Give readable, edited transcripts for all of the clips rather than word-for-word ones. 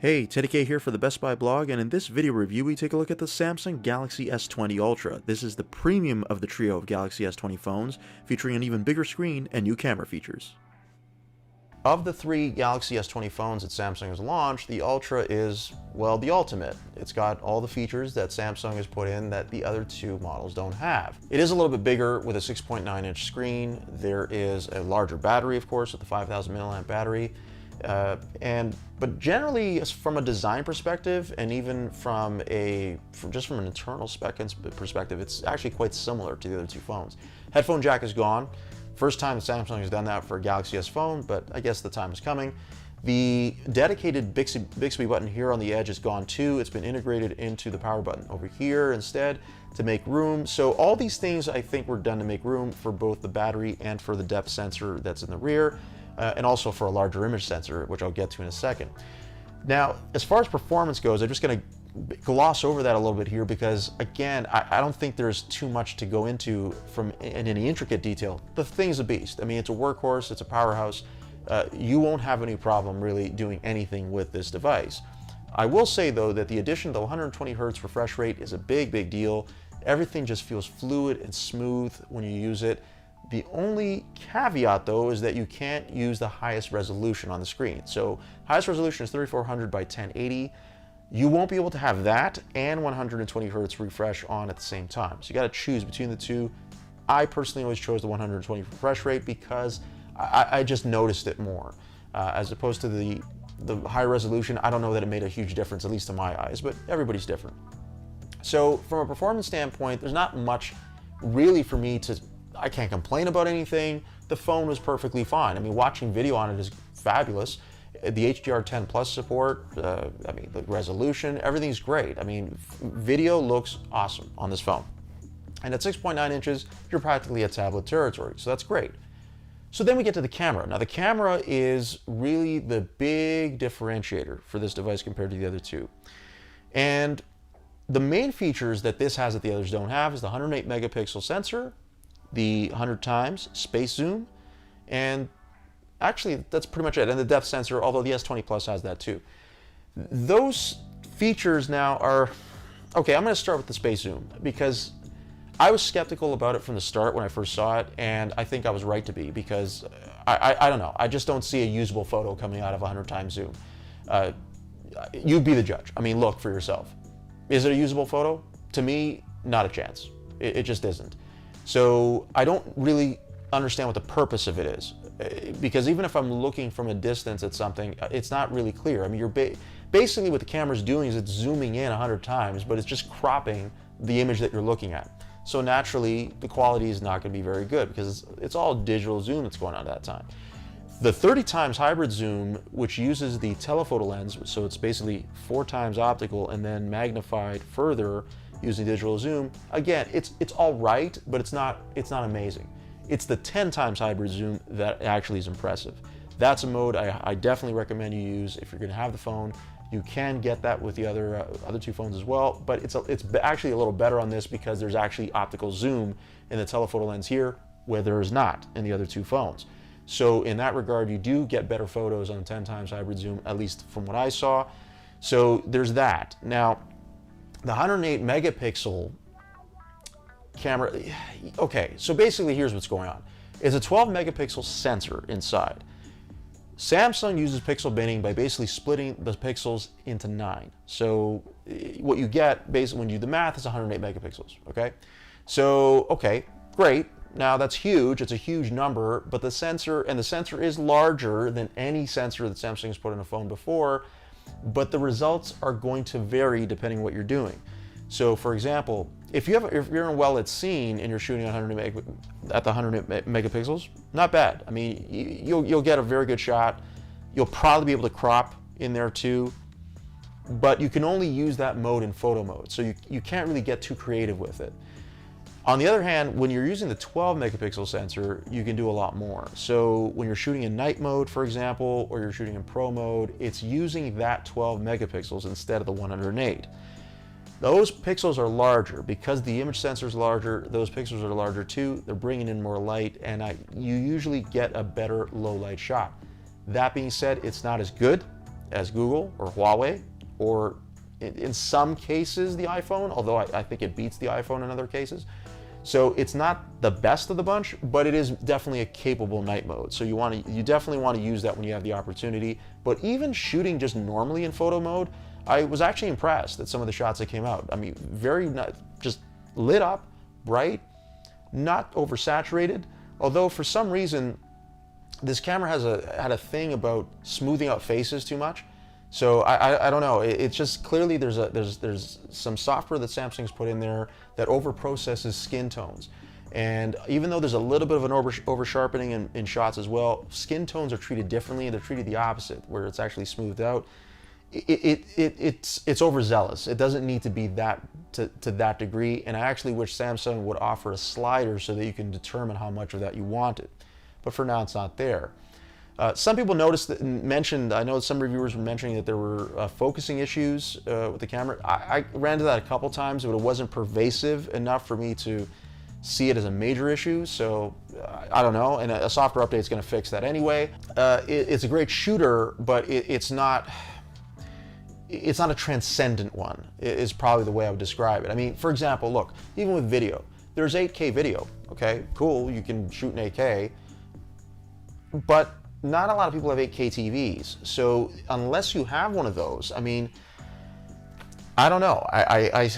Hey, Teddy K here for the Best Buy blog, and in this video review we take a look at the Samsung Galaxy S20 Ultra. This is the premium of the trio of Galaxy S20 phones, featuring an even bigger screen and new camera features. Of the three Galaxy S20 phones that Samsung has launched, the Ultra is, well, the ultimate. It's got all the features that Samsung has put in that the other two models don't have. It is a little bit bigger with a 6.9-inch screen. There is a larger battery, of course, with the 5,000 milliamp battery. But generally, from a design perspective, and even from just from an internal spec perspective, it's actually quite similar to the other two phones. Headphone jack is gone. First time Samsung has done that for a Galaxy S phone, but I guess the time is coming. The dedicated Bixby button here on the edge is gone too. It's been integrated into the power button over here instead to make room. So all these things I think were done to make room for both the battery and for the depth sensor that's in the rear. And also for a larger image sensor, which I'll get to in a second. Now, as far as performance goes, I'm just going to gloss over that a little bit here because, again, I don't think there's too much to go into in any intricate detail. The thing's a beast. I mean, it's a workhorse, it's a powerhouse. You won't have any problem really doing anything with this device. I will say, though, that the addition of the 120 Hz refresh rate is a big deal. Everything just feels fluid and smooth when you use it. The only caveat, though, is that you can't use the highest resolution on the screen. So highest resolution is 3400 by 1080. You won't be able to have that and 120 Hz refresh on at the same time. So you got to choose between the two. I personally always chose the 120 refresh rate because I just noticed it more. As opposed to the high resolution, I don't know that it made a huge difference, at least to my eyes, but everybody's different. So from a performance standpoint, there's not much really for me to... I can't complain about anything. The phone was perfectly fine. I mean, watching video on it is fabulous. The HDR10 Plus support, I mean, the resolution, everything's great. I mean, video looks awesome on this phone. And at 6.9 inches, you're practically at tablet territory, so that's great. So then we get to the camera. Now, the camera is really the big differentiator for this device compared to the other two. And the main features that this has that the others don't have is the 108 megapixel sensor, the 100 times space zoom, and actually that's pretty much it, and the depth sensor, although the S20 Plus has that too. Those features now are, okay, I'm going to start with the space zoom because I was skeptical about it from the start when I first saw it, and I think I was right to be because I don't know, I just don't see a usable photo coming out of 100 times zoom. You'd be the judge. I mean, look for yourself. Is it a usable photo? To me, not a chance. It just isn't. So I don't really understand what the purpose of it is, because even if I'm looking from a distance at something, it's not really clear. I mean, basically what the camera's doing is it's zooming in 100 times, but it's just cropping the image that you're looking at. So naturally, the quality is not going to be very good because it's all digital zoom that's going on at that time. The 30 times hybrid zoom, which uses the telephoto lens, so it's basically 4 times optical and then magnified further using digital zoom. Again, it's all right, but it's not amazing. It's the 10 times hybrid zoom that actually is impressive. That's a mode I definitely recommend you use if you're going to have the phone. You can get that with the other two phones as well, but it's actually a little better on this because there's actually optical zoom in the telephoto lens here, where there is not in the other two phones. So in that regard, you do get better photos on 10 times hybrid zoom, at least from what I saw. So there's that. Now, the 108 megapixel camera, okay, so basically here's what's going on. It's a 12 megapixel sensor inside. Samsung uses pixel binning by basically splitting the pixels into 9. So what you get basically when you do the math is 108 megapixels, okay? So, okay, great. Now that's huge, it's a huge number, but the sensor is larger than any sensor that Samsung has put in a phone before, but the results are going to vary depending on what you're doing. So for example, if you're in a well-lit scene and you're shooting at the 100 megapixels, not bad. I mean, you'll get a very good shot. You'll probably be able to crop in there too, but you can only use that mode in photo mode, so you can't really get too creative with it. On the other hand, when you're using the 12 megapixel sensor, you can do a lot more. So when you're shooting in night mode, for example, or you're shooting in pro mode, it's using that 12 megapixels instead of the 108. Those pixels are larger. Because the image sensor is larger, those pixels are larger too. They're bringing in more light, and you usually get a better low light shot. That being said, it's not as good as Google or Huawei, or in some cases the iPhone, although I think it beats the iPhone in other cases. So it's not the best of the bunch, but it is definitely a capable night mode. So you definitely want to use that when you have the opportunity. But even shooting just normally in photo mode, I was actually impressed at some of the shots that came out. I mean, just lit up, bright, not oversaturated. Although for some reason, this camera had a thing about smoothing out faces too much. So I don't know. It's just clearly there's some software that Samsung's put in there that over processes skin tones. And even though there's a little bit of an over sharpening in shots as well, skin tones are treated differently. They're treated the opposite, where it's actually smoothed out. It's overzealous. It doesn't need to be to that degree. And I actually wish Samsung would offer a slider so that you can determine how much of that you wanted. But for now, it's not there. Some people noticed that and mentioned, I know some reviewers were mentioning that there were focusing issues with the camera. I ran into that a couple times, but it wasn't pervasive enough for me to see it as a major issue. So I don't know, and a software update is going to fix that anyway. It's a great shooter, but it's not a transcendent one, is probably the way I would describe it. I mean, for example, look, even with video, there's 8K video, okay? Cool, you can shoot in 8K, but not a lot of people have 8K TVs. So unless you have one of those, I mean, I don't know. I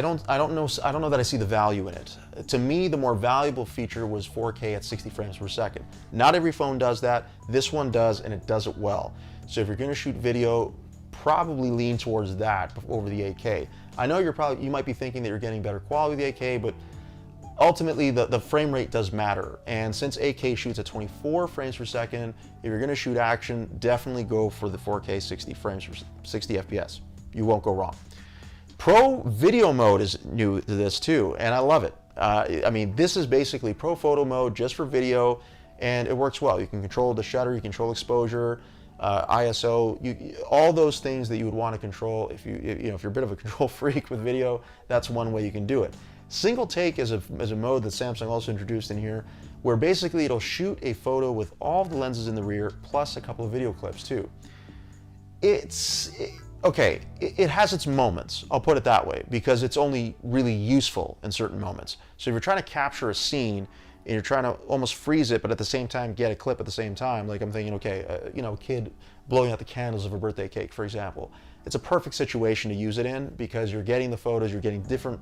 don't know that I see the value in it. To me, the more valuable feature was 4K at 60 frames per second. Not every phone does that. This one does, and it does it well. So if you're going to shoot video, probably lean towards that over the 8K. I know you might be thinking that you're getting better quality with the 8K, but ultimately the frame rate does matter. And since 8K shoots at 24 frames per second, if you're going to shoot action, definitely go for the 4K 60 FPS. You won't go wrong. Pro video mode is new to this too, and I love it. I mean, this is basically pro photo mode just for video, and it works well. You can control the shutter, you control exposure, ISO, all those things that you would want to control. If you're a bit of a control freak with video, that's one way you can do it. Single take is a mode that Samsung also introduced in here, where basically it'll shoot a photo with all the lenses in the rear plus a couple of video clips too. Okay, it has its moments, I'll put it that way, because it's only really useful in certain moments. So if you're trying to capture a scene and you're trying to almost freeze it, but at the same time get a clip at the same time, like I'm thinking, okay, a kid blowing out the candles of a birthday cake, for example. It's a perfect situation to use it in because you're getting the photos, you're getting different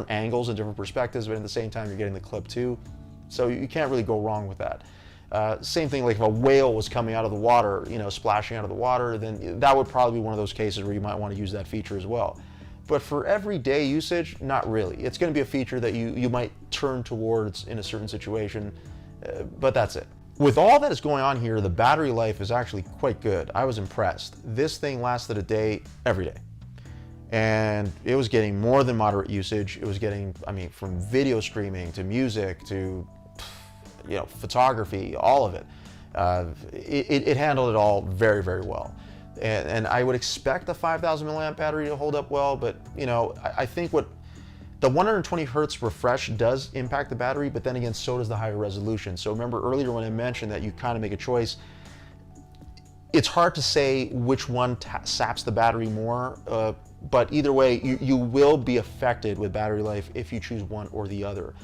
angles and different perspectives, but at the same time you're getting the clip too. So you can't really go wrong with that. Same thing, like if a whale was coming out of the water, splashing out of the water, then that would probably be one of those cases where you might want to use that feature as well. But for everyday usage, not really. It's going to be a feature that you might turn towards in a certain situation, but that's it. With all that is going on here, the battery life is actually quite good. I was impressed. This thing lasted a day every day. And it was getting more than moderate usage. It was getting, from video streaming to music to photography, all of it. It handled it all very, very well. And I would expect the 5,000 milliamp battery to hold up well, but I think the 120 hertz refresh does impact the battery, but then again, so does the higher resolution. So remember earlier when I mentioned that you kind of make a choice, it's hard to say which one saps the battery more, but either way, you will be affected with battery life if you choose one or the other.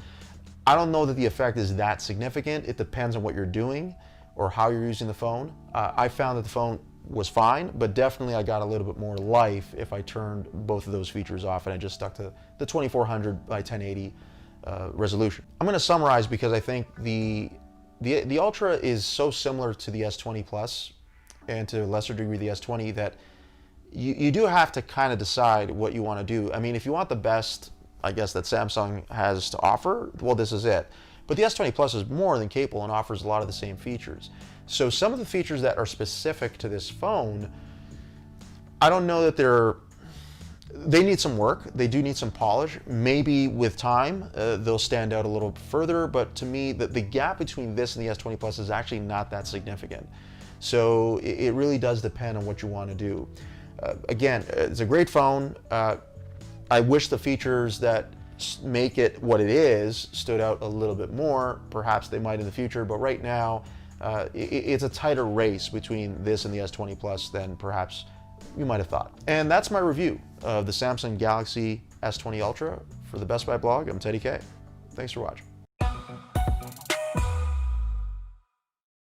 I don't know that the effect is that significant. It depends on what you're doing or how you're using the phone. I found that the phone was fine, but definitely I got a little bit more life if I turned both of those features off and I just stuck to the 2400 by 1080 resolution. I'm going to summarize because I think the Ultra is so similar to the S20 Plus and to a lesser degree the S20 that you do have to kind of decide what you want to do. I mean, if you want the best, I guess, that Samsung has to offer, well, this is it. But the S20 Plus is more than capable and offers a lot of the same features. So some of the features that are specific to this phone, I don't know that they need some work. They do need some polish. Maybe with time, they'll stand out a little further. But to me, the gap between this and the S20 Plus is actually not that significant. So it really does depend on what you want to do. Again, it's a great phone. I wish the features that make it what it is stood out a little bit more. Perhaps they might in the future, but right now, it's a tighter race between this and the S20 Plus than perhaps you might have thought. And that's my review of the Samsung Galaxy S20 Ultra. For the Best Buy blog, I'm Teddy K. Thanks for watching.